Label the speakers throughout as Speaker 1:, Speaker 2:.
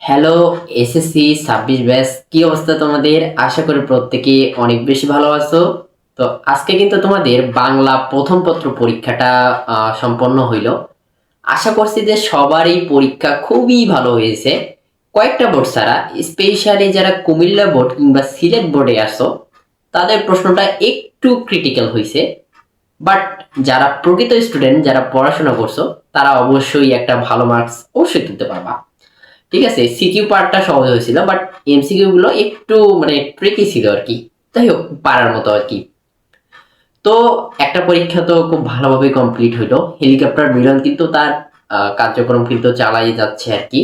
Speaker 1: Hello SSC 26 batch, কি অবস্থা তোমাদের? আশা করি প্রত্যেকে অনেক বেশি ভালো আছো। তো আজকে কিন্তু তোমাদের বাংলা প্রথম পত্র পরীক্ষাটা সম্পন্ন হইল। আশা করছি যে সবারই পরীক্ষা খুবই ভালো হয়েছে, কয়েকটা বোর্ড ছাড়া। স্পেশালি যারা কুমিল্লা বোর্ড কিংবা সিলেট বোর্ডে আসো, তাদের প্রশ্নটা একটু ক্রিটিক্যাল হয়েছে। বাট যারা প্রকৃত স্টুডেন্ট, যারা পড়াশোনা করছো, তারা অবশ্যই একটা ভালো মার্কস অবশ্যই তুলতে পারবা। ঠিক আছে, সিকিউ পার্টটা সহজ হয়েছিল, বাট এমসিকিউ গুলো একটু মানে ট্রিকি ছিল আর কি। যাই হোক, পারার মতো আর কি। তো একটা পরীক্ষা তো খুব ভালোভাবে কমপ্লিট হইলো। হেলিকপ্টার মিলন কিন্তু তার কার্যক্রম কিন্তু চালাই যাচ্ছে আর কি।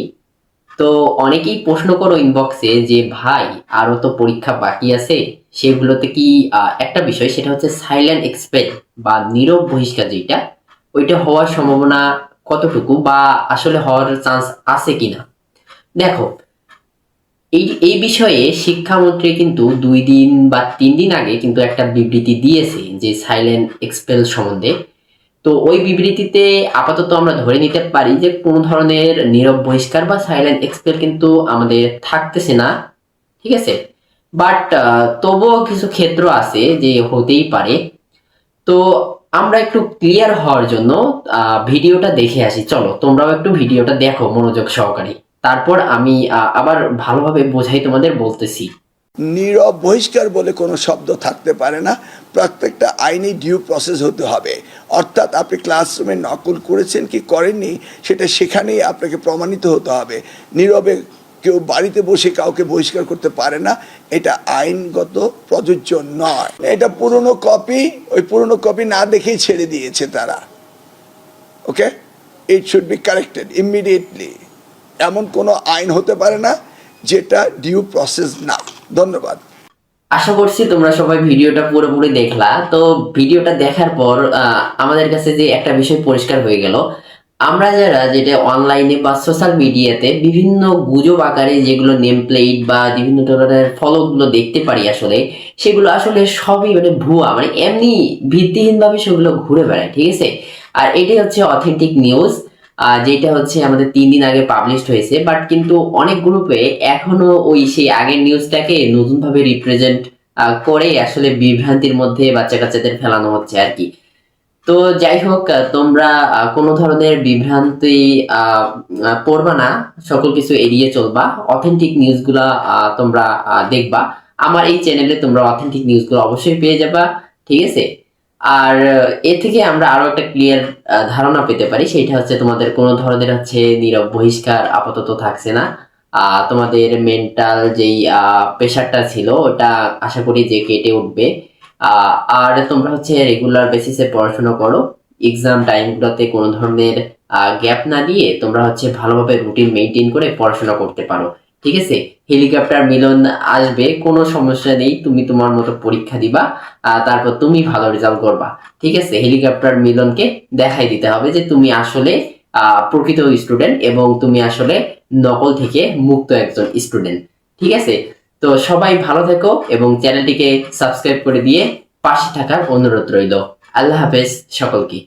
Speaker 1: তো অনেকেই প্রশ্ন করো ইনবক্সে যে ভাই, আরো তো পরীক্ষা বাকি আছে, সেগুলোতে কি একটা বিষয়, সেটা হচ্ছে সাইলেন্ট এক্সপেল বা নীরব বহিষ্কার, যেটা ওইটা হওয়ার সম্ভাবনা কতটুকু, বা আসলে হওয়ার চান্স আছে কিনা। দেখো, এই এই বিষয়ে শিক্ষামন্ত্রী কিন্তু 2 দিন বা 3 দিন আগে কিন্তু একটা বিবৃতি দিয়েছে যে সাইলেন্ট এক্সপেল সম্বন্ধে। তো ওই বিবৃতিতে আপাতত আমরা ধরে নিতে পারি যে কোনো ধরনের নীরব বহিষ্কার বা সাইলেন্ট এক্সপেল কিন্তু আমাদের থাকতেছে না। ঠিক আছে, বাট তবুও কিছু ক্ষেত্র আছে যে হতেই পারে। তো আমরা একটু ক্লিয়ার হওয়ার জন্য ভিডিওটা দেখে আসি। চলো তোমরাও একটু ভিডিওটা দেখো মনোযোগ সহকারে, তারপর আমি আবার ভালোভাবে বোঝাই তোমাদের বলতেছি।
Speaker 2: নীরব বহিষ্কার বলে কোনো শব্দ থাকতে পারে না। প্রত্যেকটা আইনি ডিউ প্রসেস হতে হবে। অর্থাৎ আপনি ক্লাসরুমে নকল করেছেন কি করেননি, সেটা সেখানেই আপনাকে প্রমাণিত হতে হবে। নীরবে কেউ বাড়িতে বসে কাউকে বহিষ্কার করতে পারে না, এটা আইনগত প্রযোজ্য নয়। এটা পুরনো কপি, ওই পুরনো কপি না দেখেই ছেড়ে দিয়েছে তারা। Okay, it should be corrected immediately. এমন কোনো আইন হতে পারে না যেটা ডিউ প্রসেস না। ধন্যবাদ।
Speaker 1: আশা করছি তোমরা সবাই ভিডিওটা পুরোপুরি দেখলা। তো ভিডিওটা দেখার পর আমাদের কাছে যে একটা বিষয় পরিষ্কার হয়ে গেল, আমরা যারা যেটা অনলাইনে বা সোশ্যাল মিডিয়াতে বিভিন্ন গুজব আকারে যেগুলো নেম প্লেট বা বিভিন্ন ধরনের ফলকগুলো দেখতে পারি, আসলে সেগুলো আসলে সবই মানে ভুয়া, মানে এমনি ভিত্তিহীন ভাবে সেগুলো ঘুরে বেড়ায়। ঠিক আছে, আর এটাই হচ্ছে অথেন্টিক নিউজ, যেটা হচ্ছে আমাদের 3 দিন আগে পাবলিশড হয়েছে। বাট কিন্তু অনেক গ্রুপে এখনো ওই সেই আগের নিউজটাকে নতুন ভাবে রিপ্রেজেন্ট করে আসলে বিভ্রান্তির মধ্যে বাচ্চা কাচ্চাদের ফেলানো হচ্ছে আর কি। তো যাই হোক, তোমরা কোনো ধরনের বিভ্রান্তি পড়বা না, সকল কিছু এড়িয়ে চলবা। অথেন্টিক নিউজগুলা তোমরা দেখবা। আমার এই চ্যানেলে তোমরা অথেন্টিক নিউজগুলো অবশ্যই পেয়ে যাবা। ঠিক আছে, আর এ থেকে আমরা আরো একটা ক্লিয়ার ধারণা পেতে পারি, সেটা হচ্ছে তোমাদের কোনো ধরনের হচ্ছে নীরব বহিষ্কার আপাতত থাকছে না। তোমাদের মেন্টাল যেই প্রেশারটা ছিল, ওটা আশা করি যে কেটে উঠবে। আর তোমরা হচ্ছে রেগুলার বেসিসে পড়াশোনা করো। এক্সাম টাইমগুলোতে কোনো ধরনের গ্যাপ না দিয়ে তোমরা হচ্ছে ভালোভাবে রুটিন মেনটেন করে পড়াশোনা করতে পারো। ঠিক আছে, হেলিকপ্টার মিলন আসবে, কোনো সমস্যা নেই, তুমি তোমার মতো পরীক্ষা দিবা, তারপর তুমি ভালো রেজাল্ট করবা। ঠিক আছে, হেলিকপ্টার মিলনকে দেখাই দিতে হবে যে তুমি আসলে প্রকৃত স্টুডেন্ট এবং তুমি আসলে নকল থেকে মুক্ত একজন স্টুডেন্ট। ঠিক আছে, তো সবাই ভালো থেকো এবং চ্যানেলটিকে সাবস্ক্রাইব করে দিয়ে পাশে থাকার অনুরোধ রইল। আল্লাহ হাফেজ সকলকে।